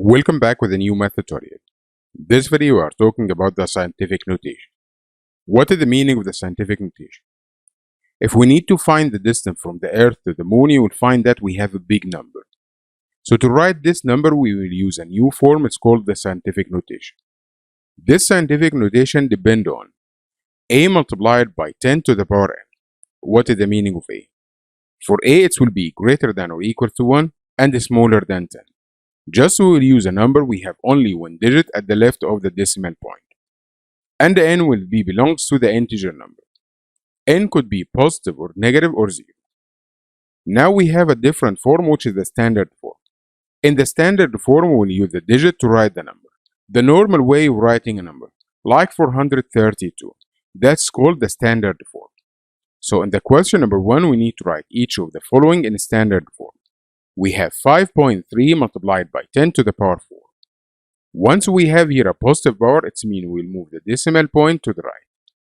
Welcome back with a new math tutorial. This video we are talking about the scientific notation. What is the meaning of the scientific notation? If we need to find the distance from the Earth to the Moon, you will find that we have a big number. So to write this number, we will use a new form. It's called the scientific notation. This scientific notation depends on a multiplied by 10 to the power n. What is the meaning of a? For a, it will be greater than or equal to 1 and smaller than 10. Just we will use a number, we have only one digit at the left of the decimal point. And the n will be belongs to the integer number. N could be positive or negative or 0. Now we have a different form, which is the standard form. In the standard form, we will use the digit to write the number. The normal way of writing a number, like 432, that's called the standard form. So in the question number 1, we need to write each of the following in standard form. We have 5.3 multiplied by 10 to the power 4. Once we have here a positive power, it means we'll move the decimal point to the right.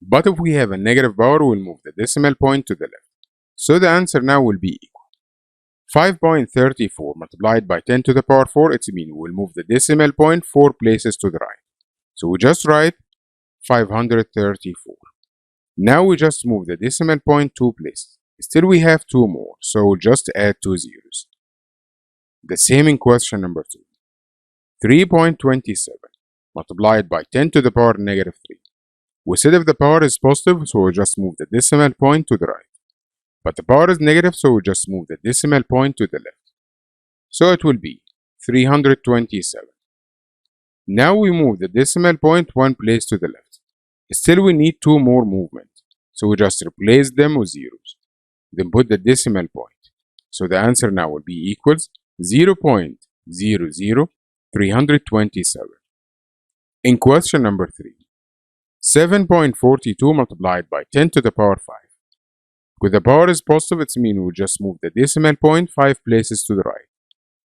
But if we have a negative power, we'll move the decimal point to the left. So the answer now will be equal. 5.34 multiplied by 10 to the power 4, it means we'll move the decimal point 4 places to the right. So we just write 534. Now we just move the decimal point 2 places. Still we have 2 more, so we'll just add 2 zeros. The same in question number 2. 3.27 multiplied by 10 to the power negative 3. We said if the power is positive, so we'll just move the decimal point to the right. But the power is negative, so we'll just move the decimal point to the left. So it will be 327. Now we move the decimal point 1 place to the left. Still we need 2 more movements, so we just replace them with zeros. Then put the decimal point. So the answer now will be equals 0.00327. In question number 3, 7.42 multiplied by 10 to the power 5. Because the power is positive, it means we just move the decimal point 5 places to the right.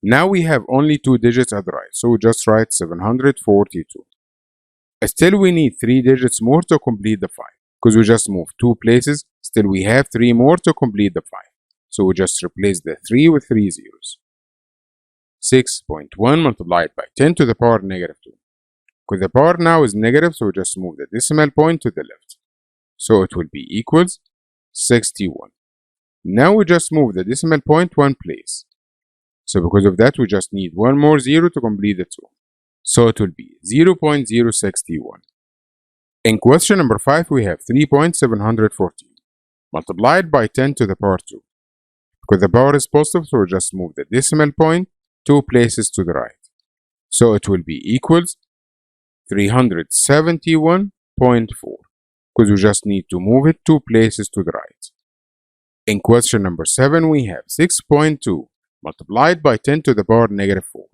Now we have only 2 digits at the right, so we just write 742. Still we need 3 digits more to complete the 5. Because we just moved 2 places, still we have 3 more to complete the 5. So we just replace the 3 with 3 zeros. 6.1 multiplied by 10 to the power negative 2. Because the power now is negative, so we just move the decimal point to the left. So it will be equals 61. Now we just move the decimal point 1 place. So because of that, we just need 1 more 0 to complete the 2. So it will be 0.061. In question number 5, we have 3.714 multiplied by 10 to the power 2. Because the power is positive, so we just move the decimal point 2 places to the right. So it will be equals 371.4. Because we just need to move it 2 places to the right. In question number 7, we have 6.2 multiplied by 10 to the power negative 4.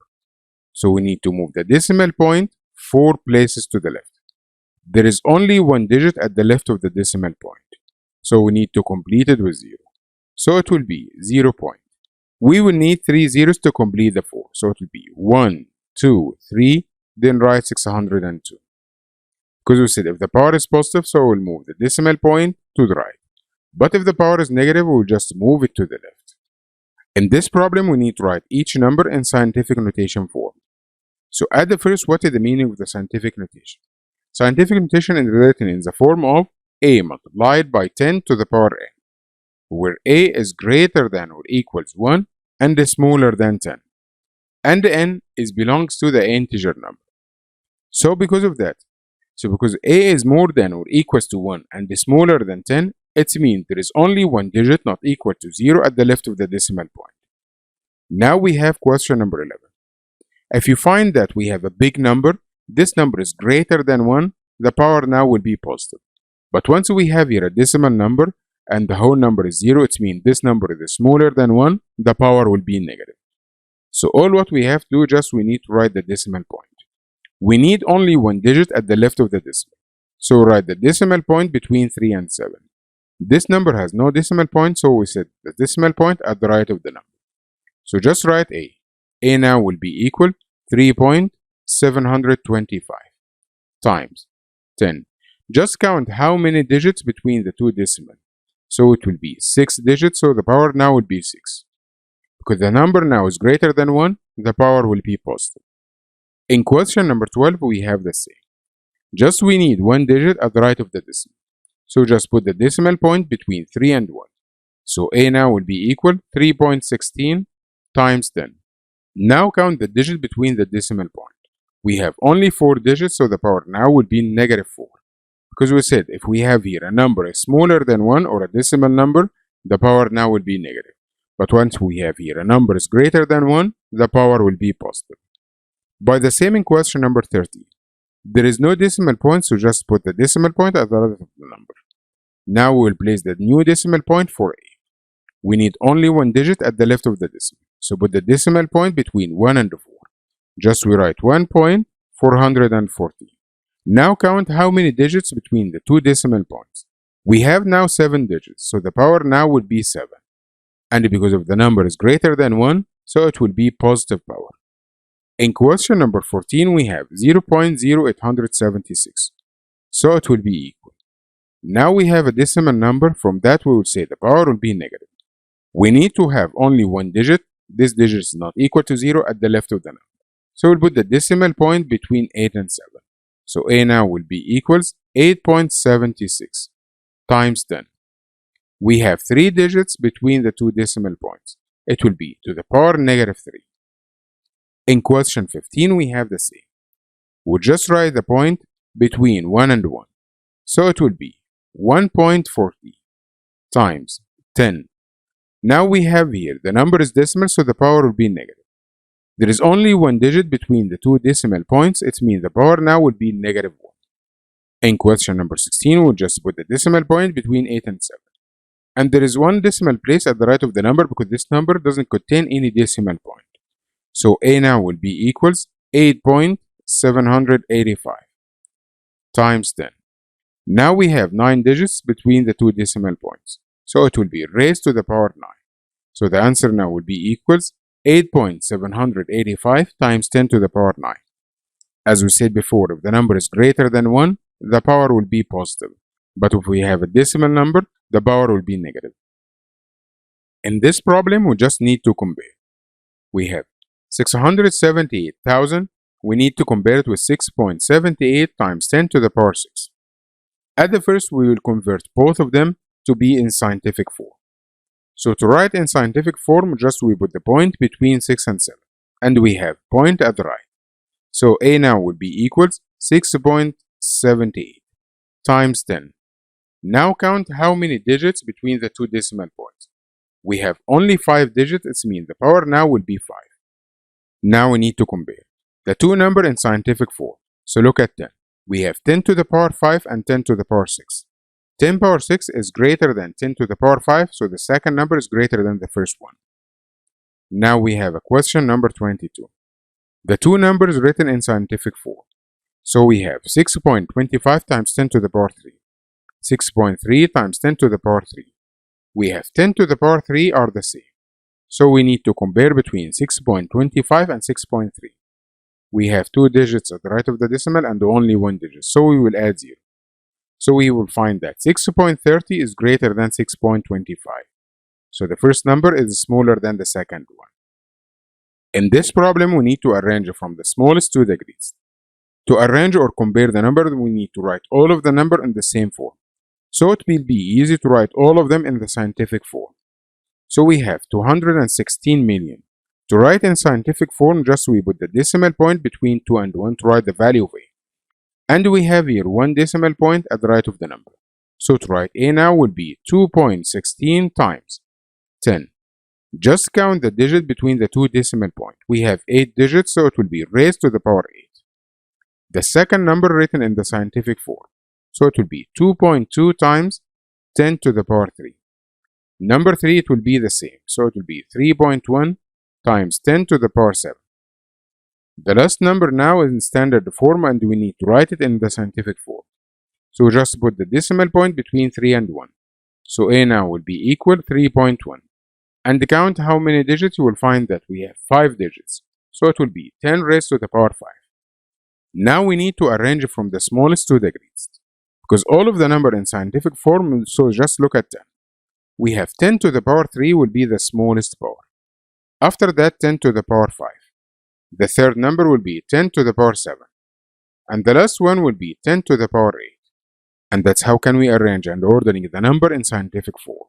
So we need to move the decimal point 4 places to the left. There is only 1 digit at the left of the decimal point. So we need to complete it with 0. So it will be 0. We will need 3 zeros to complete the 4. So it will be 1, 2, 3, then write 602. Because we said if the power is positive, so we'll move the decimal point to the right. But if the power is negative, we'll just move it to the left. In this problem, we need to write each number in scientific notation form. So at the first, what is the meaning of the scientific notation? Scientific notation is written in the form of a multiplied by 10 to the power n, where a is greater than or equals 1 and is smaller than 10. And n belongs to the integer number. So because of that, because a is more than or equals to 1 and is smaller than 10, it means there is only 1 digit not equal to 0 at the left of the decimal point. Now we have question number 11. If you find that we have a big number, this number is greater than 1, the power now will be positive. But once we have here a decimal number and the whole number is 0, it means this number is smaller than 1, the power will be negative. So all what we have to do, just we need to write the decimal point. We need only 1 digit at the left of the decimal. So write the decimal point between 3 and 7. This number has no decimal point, so we set the decimal point at the right of the number. So just write a. A now will be equal 3.725 times 10. Just count how many digits between the 2 decimals. So it will be 6 digits, so the power now will be 6. Because the number now is greater than 1, the power will be positive. In question number 12, we have the same. Just we need one digit at the right of the decimal. So just put the decimal point between 3 and 1. So A now will be equal 3.16 times 10. Now count the digit between the decimal point. We have only 4 digits, so the power now will be negative 4. Because we said if we have here a number smaller than 1 or a decimal number, the power now will be negative. But once we have here a number is greater than 1, the power will be positive. By the same in question number 13. There is no decimal point, so just put the decimal point at the right of the number. Now we will place the new decimal point for A. We need only one digit at the left of the decimal, so put the decimal point between 1 and 4. Just we write 1.440. Now count how many digits between the two decimal points. We have now 7 digits, so the power now would be 7. And because of the number is greater than 1, so it will be positive power. In question number 14, we have 0.0876, so it will be equal. Now we have a decimal number, from that we will say the power will be negative. We need to have only one digit. This digit is not equal to 0 at the left of the number. So we'll put the decimal point between 8 and 7. So A now will be equals 8.76 times 10. We have 3 digits between the two decimal points. It will be to the power negative 3. In question 15, we have the same. We'll just write the point between 1 and 1. So it will be 1.40 times 10. Now we have here, the number is decimal, so the power will be negative. There is only one digit between the two decimal points. It means the power now will be negative 1. In question number 16, we'll just put the decimal point between 8 and 7. And there is one decimal place at the right of the number because this number doesn't contain any decimal point. So A now will be equals 8.785 times 10. Now we have 9 digits between the two decimal points. So it will be raised to the power 9. So the answer now will be equals 8.785 times 10 to the power 9. As we said before, if the number is greater than 1, the power will be positive. But if we have a decimal number, the power will be negative. In this problem, we just need to compare. We have 678,000. We need to compare it with 6.78 times 10 to the power 6. At the first, we will convert both of them to be in scientific form. So to write in scientific form, just we put the point between 6 and 7. And we have point at the right. So A now will be equals 6.78 times 10. Now count how many digits between the two decimal points. We have only 5 digits, it means the power now will be 5. Now we need to compare the two numbers in scientific form. So look at 10. We have 10 to the power 5 and 10 to the power 6. 10 power 6 is greater than 10 to the power 5, so the second number is greater than the first one. Now we have a question number 22. The two numbers written in scientific form. So we have 6.25 times 10 to the power 3. 6.3 times 10 to the power 3. We have 10 to the power 3 are the same. So we need to compare between 6.25 and 6.3. We have 2 digits at the right of the decimal and only 1 digit, so we will add 0. So we will find that 6.30 is greater than 6.25. So the first number is smaller than the second one. In this problem, we need to arrange from the smallest to the greatest. To arrange or compare the number, we need to write all of the number in the same form. So it will be easy to write all of them in the scientific form. So we have 216 million. To write in scientific form, just we put the decimal point between 2 and 1 to write the value of A. And we have here one decimal point at the right of the number. So to write A now will be 2.16 times 10. Just count the digit between the two decimal points. We have 8 digits, so it will be raised to the power 8. The second number written in the scientific form. So it will be 2.2 times 10 to the power 3. Number 3, it will be the same. So it will be 3.1 times 10 to the power 7. The last number now is in standard form and we need to write it in the scientific form. So just put the decimal point between 3 and 1. So A now will be equal 3.1. And count how many digits, you will find that we have 5 digits. So it will be 10 raised to the power 5. Now we need to arrange from the smallest to the greatest. Because all of the number in scientific form, so just look at 10. We have 10 to the power 3 will be the smallest power. After that, 10 to the power 5. The third number will be 10 to the power 7. And the last one will be 10 to the power 8. And that's how can we arrange and ordering the number in scientific form.